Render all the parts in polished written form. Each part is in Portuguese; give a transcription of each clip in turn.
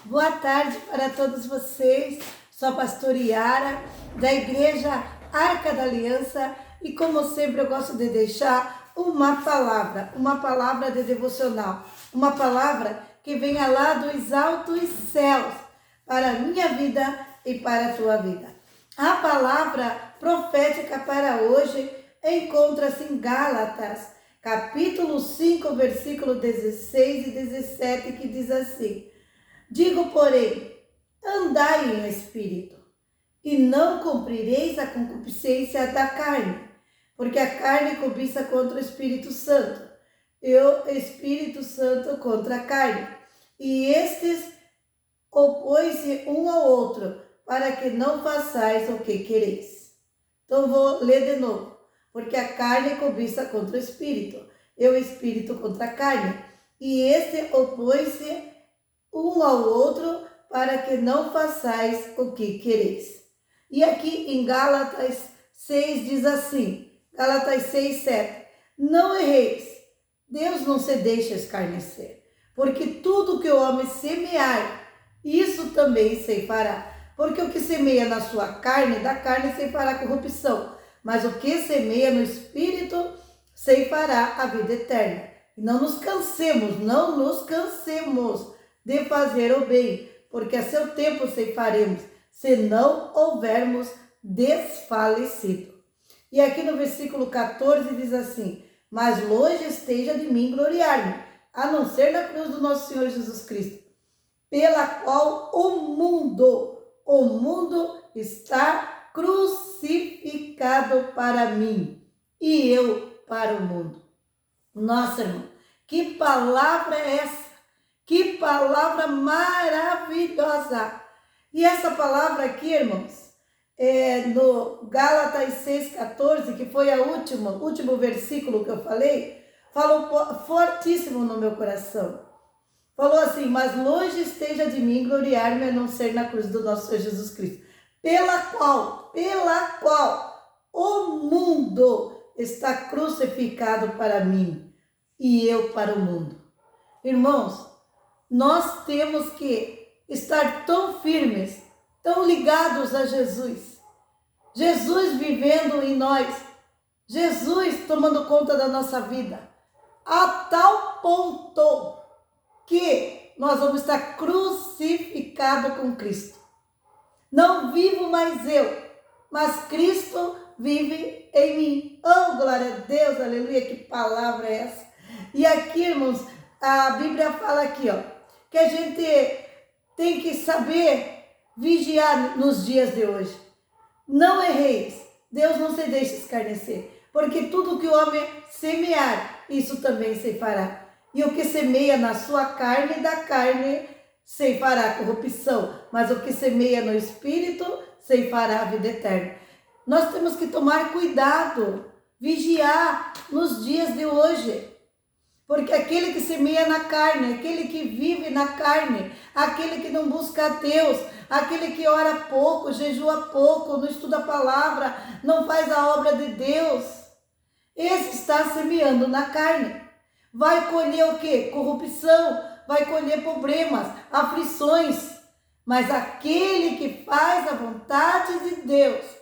Boa tarde para todos vocês. Sou a pastora Yara, da Igreja Arca da Aliança, e como sempre eu gosto de deixar uma palavra de devocional, uma palavra que venha lá dos altos céus para a minha vida e para a tua vida. A palavra profética para hoje encontra-se em Gálatas, capítulo 5, versículo 16 e 17, que diz assim: digo, porém, andai em espírito, e não cumprireis a concupiscência da carne, porque a carne cobiça contra o Espírito Santo, e o Espírito Santo contra a carne. E estes opõem-se um ao outro, para que não façais o que quereis. Então vou ler de novo. Porque a carne cobiça contra o Espírito, e o Espírito contra a carne. E este opõe-se um ao outro, para que não façais o que quereis. E aqui em Gálatas 6 diz assim, Gálatas 6, 7, não erreis, Deus não se deixa escarnecer, porque tudo que o homem semear, isso também ceifará. Porque o que semeia na sua carne, da carne ceifará corrupção, mas o que semeia no Espírito ceifará a vida eterna. E não nos cansemos de fazer o bem, porque a seu tempo ceifaremos, se não houvermos desfalecido. E aqui no versículo 14 diz assim: mas longe esteja de mim gloriar-me, a não ser na cruz do nosso Senhor Jesus Cristo, pela qual o mundo está crucificado para mim, e eu para o mundo. Nossa, irmão, que palavra é essa? Que palavra maravilhosa! E essa palavra aqui, irmãos, no Gálatas 6,14, que foi o último versículo que eu falei, falou fortíssimo no meu coração. Falou assim: mas longe esteja de mim gloriar-me, a não ser na cruz do nosso Senhor Jesus Cristo, pela qual o mundo está crucificado para mim, e eu para o mundo. Irmãos, nós temos que estar tão firmes, tão ligados a Jesus. Jesus vivendo em nós, Jesus tomando conta da nossa vida, a tal ponto que nós vamos estar crucificados com Cristo. Não vivo mais eu, mas Cristo vive em mim. Oh, glória a Deus, aleluia, que palavra é essa? E aqui, irmãos, a Bíblia fala aqui, ó, que a gente tem que saber vigiar nos dias de hoje. Não erreis, Deus não se deixa escarnecer, porque tudo que o homem semear, isso também ceifará. E o que semeia na sua carne, da carne ceifará corrupção, mas o que semeia no Espírito ceifará a vida eterna. Nós temos que tomar cuidado, vigiar nos dias de hoje. Porque aquele que semeia na carne, aquele que vive na carne, aquele que não busca a Deus, aquele que ora pouco, jejua pouco, não estuda a palavra, não faz a obra de Deus, esse está semeando na carne. Vai colher o quê? Corrupção, vai colher problemas, aflições. Mas aquele que faz a vontade de Deus,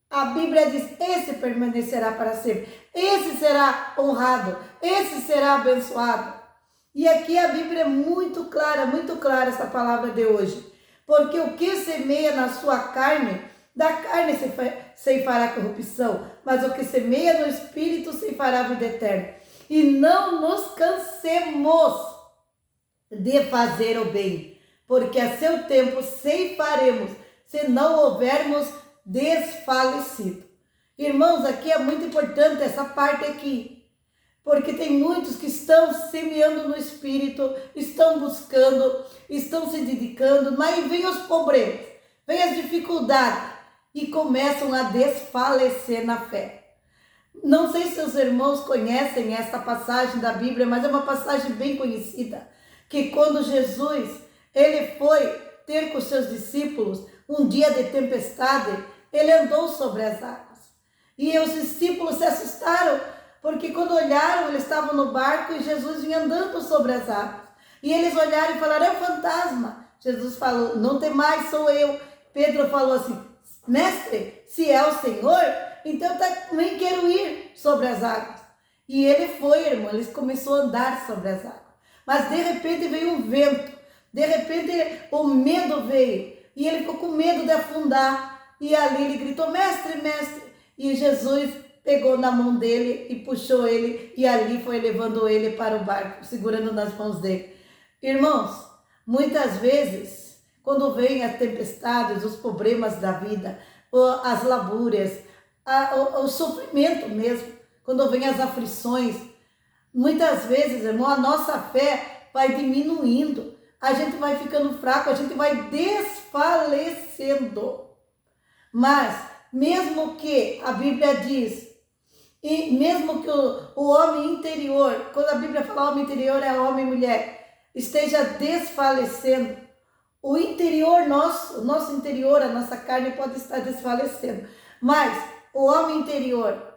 a Bíblia diz, esse permanecerá para sempre, esse será honrado, esse será abençoado. E aqui a Bíblia é muito clara essa palavra de hoje. Porque o que semeia na sua carne, da carne ceifará corrupção, mas o que semeia no Espírito ceifará a vida eterna. E não nos cansemos de fazer o bem, porque a seu tempo ceifaremos, se não houvermos desfalecido. Irmãos, aqui é muito importante essa parte aqui, porque tem muitos que estão semeando no Espírito, estão buscando, estão se dedicando, mas vem os problemas, vem as dificuldades e começam a desfalecer na fé. Não sei se os irmãos conhecem essa passagem da Bíblia, mas é uma passagem bem conhecida, que quando Jesus, ele foi ter com seus discípulos um dia de tempestade, ele andou sobre as águas. E os discípulos se assustaram, porque quando olharam, eles estavam no barco e Jesus vinha andando sobre as águas. E eles olharam e falaram, é um fantasma. Jesus falou, não tem mais, sou eu. Pedro falou assim, mestre, se é o Senhor, então eu também quero ir sobre as águas. E ele foi, irmão, ele começou a andar sobre as águas. Mas de repente veio um vento, de repente o medo veio, e ele ficou com medo de afundar. E ali ele gritou, mestre, mestre. E Jesus pegou na mão dele e puxou ele, e ali foi levando ele para o barco, segurando nas mãos dele. Irmãos, muitas vezes, quando vem as tempestades, os problemas da vida, as labúrias, o sofrimento mesmo, quando vem as aflições, muitas vezes, irmão, a nossa fé vai diminuindo, a gente vai ficando fraco, a gente vai desfalecendo. Mas, mesmo que a Bíblia diz, e mesmo que o homem interior, quando a Bíblia fala homem interior, é homem e mulher, esteja desfalecendo, o interior nosso, o nosso interior, a nossa carne pode estar desfalecendo, mas o homem interior,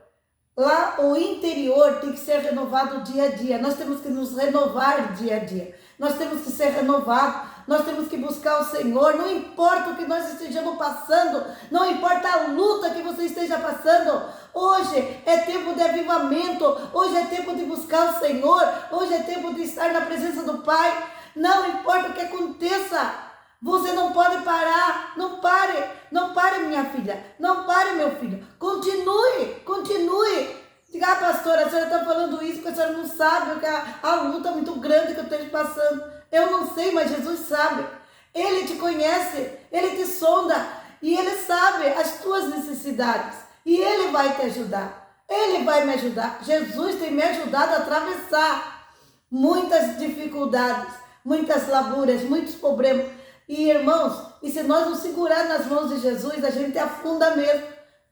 lá o interior tem que ser renovado dia a dia, nós temos que nos renovar dia a dia, nós temos que ser renovados, nós temos que buscar o Senhor, não importa o que nós estejamos passando, não importa a luta que você esteja passando, hoje é tempo de avivamento, hoje é tempo de buscar o Senhor, hoje é tempo de estar na presença do Pai, não importa o que aconteça, você não pode parar, não pare minha filha, não pare meu filho, continue. Diga, pastora, a senhora está falando isso porque a senhora não sabe, porque a luta é muito grande que eu estou passando. Eu não sei, mas Jesus sabe. Ele te conhece, Ele te sonda e Ele sabe as tuas necessidades. E Ele vai te ajudar, Ele vai me ajudar. Jesus tem me ajudado a atravessar muitas dificuldades, muitas labúrias, muitos problemas. E irmãos, e se nós nos segurar nas mãos de Jesus, a gente afunda mesmo.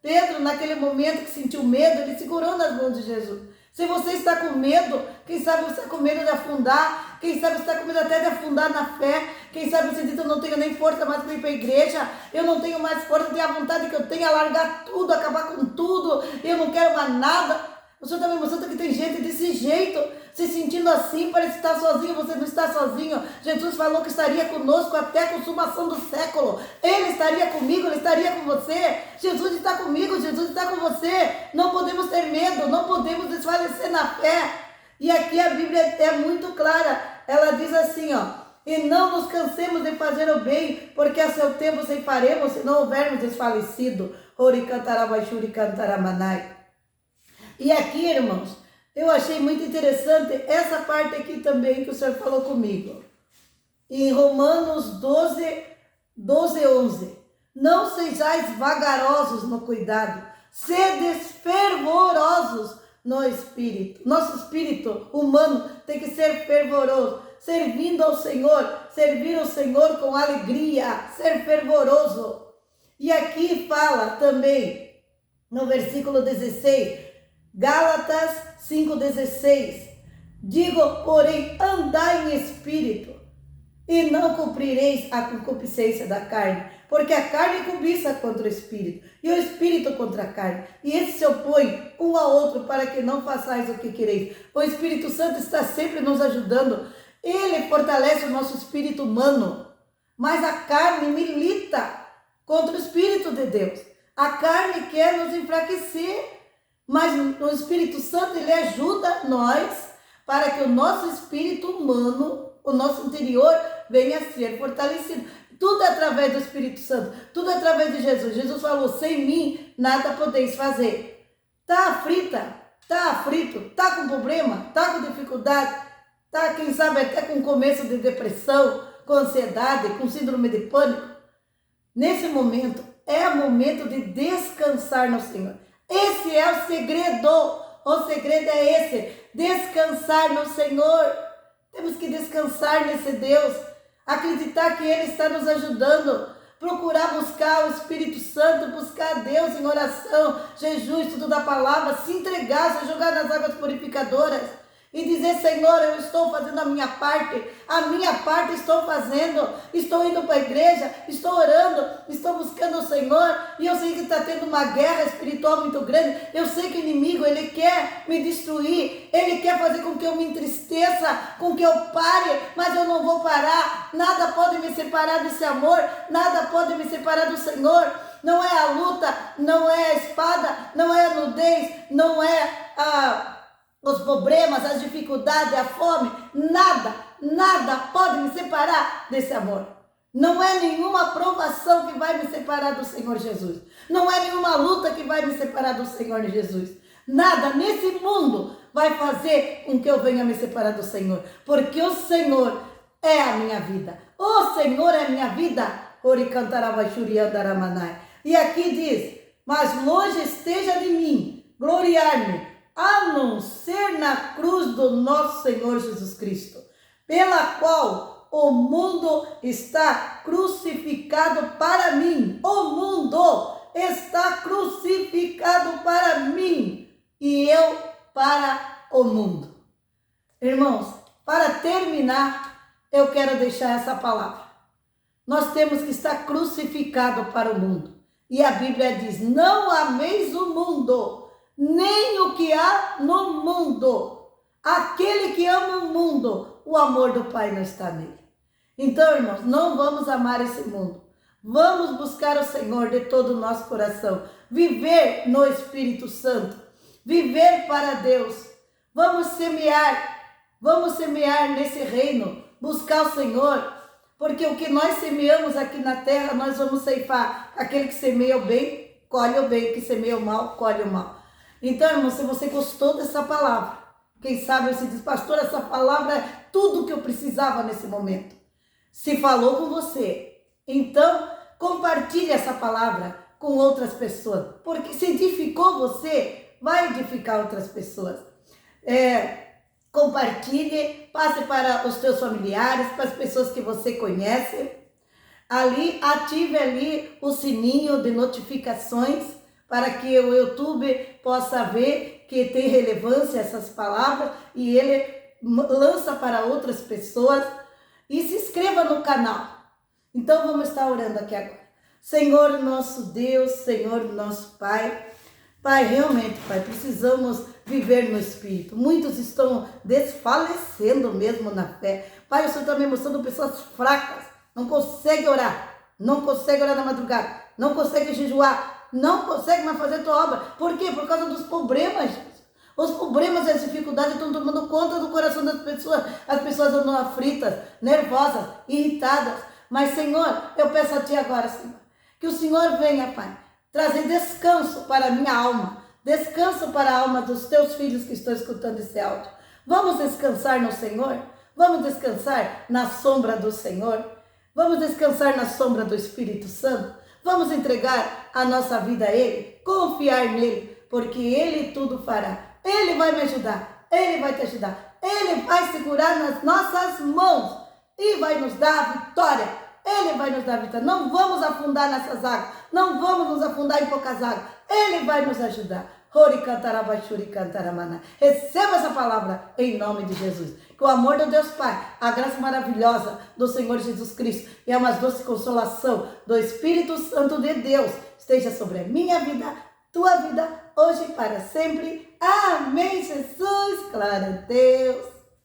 Pedro, naquele momento que sentiu medo, ele segurou nas mãos de Jesus. Se você está com medo, quem sabe você está com medo de afundar, quem sabe você está com medo até de afundar na fé, quem sabe você diz, eu não tenho nem força mais para ir para a igreja, eu não tenho mais força, tenho a vontade que eu tenho, a largar tudo, acabar com tudo, eu não quero mais nada. O Senhor está me mostrando que tem gente desse jeito, se sentindo assim, parece estar sozinho, você não está sozinho. Jesus falou que estaria conosco até a consumação do século. Ele estaria comigo, Ele estaria com você. Jesus está comigo, Jesus está com você. Não podemos ter medo, não podemos desfalecer na fé. E aqui a Bíblia é muito clara. Ela diz assim, ó, e não nos cansemos de fazer o bem, porque a seu tempo ceifaremos, se não houvermos desfalecido. Ori cantarabaixuri cantaramanai. E aqui, irmãos, eu achei muito interessante essa parte aqui também que o Senhor falou comigo. Em Romanos 12, 11. Não sejais vagarosos no cuidado, sedes fervorosos no espírito. Nosso espírito humano tem que ser fervoroso, servindo ao Senhor, servir o Senhor com alegria, ser fervoroso. E aqui fala também, no versículo 16, Gálatas 5,16, digo, porém, andai em espírito, e não cumprireis a concupiscência da carne, porque a carne cobiça contra o espírito, e o espírito contra a carne, e esses se opõem um ao outro para que não façais o que quereis. O Espírito Santo está sempre nos ajudando, ele fortalece o nosso espírito humano, mas a carne milita contra o Espírito de Deus. A carne quer nos enfraquecer, mas o Espírito Santo, ele ajuda nós para que o nosso espírito humano, o nosso interior, venha a ser fortalecido. Tudo é através do Espírito Santo, tudo é através de Jesus. Jesus falou, sem mim nada podeis fazer. Está aflita, está aflito, está com problema, está com dificuldade, está, quem sabe, até com começo de depressão, com ansiedade, com síndrome de pânico. Nesse momento, é o momento de descansar no Senhor. Esse é o segredo é esse, descansar no Senhor. Temos que descansar nesse Deus, acreditar que Ele está nos ajudando, procurar buscar o Espírito Santo, buscar Deus em oração, jejum, estudo da palavra, se entregar, se jogar nas águas purificadoras. e dizer, Senhor, eu estou fazendo a minha parte estou fazendo, estou indo para a igreja, estou orando, estou buscando o Senhor, e eu sei que está tendo uma guerra espiritual muito grande, eu sei que o inimigo, ele quer me destruir, ele quer fazer com que eu me entristeça, com que eu pare, mas eu não vou parar, nada pode me separar desse amor, nada pode me separar do Senhor, não é a luta, não é a espada, não é a nudez, não é os problemas, as dificuldades, a fome, nada pode me separar desse amor. Não é nenhuma provação que vai me separar do Senhor Jesus. Não é nenhuma luta que vai me separar do Senhor Jesus. Nada nesse mundo vai fazer com que eu venha me separar do Senhor. Porque o Senhor é a minha vida. O Senhor é a minha vida. E aqui diz, mas longe esteja de mim gloriar-me, a não ser na cruz do nosso Senhor Jesus Cristo, pela qual o mundo está crucificado para mim. O mundo está crucificado para mim e eu para o mundo. Irmãos, para terminar, eu quero deixar essa palavra. Nós temos que estar crucificado para o mundo. E a Bíblia diz, não ameis o mundo, nem o que há no mundo. Aquele que ama o mundo, o amor do Pai não está nele. Então, irmãos, não vamos amar esse mundo. Vamos buscar o Senhor de todo o nosso coração. Viver no Espírito Santo. Viver para Deus. Vamos semear nesse reino. Buscar o Senhor. Porque o que nós semeamos aqui na terra, nós vamos ceifar. Aquele que semeia o bem, colhe o bem. O que semeia o mal, colhe o mal. Então, irmão, se você gostou dessa palavra, quem sabe você diz, pastor, essa palavra é tudo que eu precisava nesse momento. Se falou com você, então compartilhe essa palavra com outras pessoas. Porque se edificou você, vai edificar outras pessoas. Compartilhe, passe para os teus familiares, para as pessoas que você conhece. Ative ali o sininho de notificações para que o YouTube possa ver que tem relevância essas palavras e ele lança para outras pessoas. E se inscreva no canal. Então vamos estar orando aqui agora. Senhor nosso Deus, Senhor nosso Pai. Pai, realmente, Pai, precisamos viver no Espírito. Muitos estão desfalecendo mesmo na fé. Pai, o Senhor está me mostrando pessoas fracas. Não conseguem orar. Não conseguem orar na madrugada. Não conseguem jejuar. Não conseguem mais fazer tua obra. Por quê? Por causa dos problemas, Jesus. Os problemas e as dificuldades estão tomando conta do coração das pessoas. As pessoas andam aflitas, nervosas, irritadas. Mas, Senhor, eu peço a Ti agora, Senhor, que o Senhor venha, Pai, trazer descanso para a minha alma. Descanso para a alma dos Teus filhos que estão escutando esse áudio. Vamos descansar no Senhor? Vamos descansar na sombra do Senhor? Vamos descansar na sombra do Espírito Santo? Vamos entregar a nossa vida a Ele? Confiar nele, porque Ele tudo fará. Ele vai me ajudar, Ele vai te ajudar, Ele vai segurar nas nossas mãos e vai nos dar a vitória. Ele vai nos dar a vitória. Não vamos afundar nessas águas, não vamos nos afundar em poucas águas. Ele vai nos ajudar. Receba essa palavra em nome de Jesus. Que o amor do Deus Pai, a graça maravilhosa do Senhor Jesus Cristo e a mais doce consolação do Espírito Santo de Deus esteja sobre a minha vida, tua vida, hoje e para sempre. Amém, Jesus. Glória a Deus.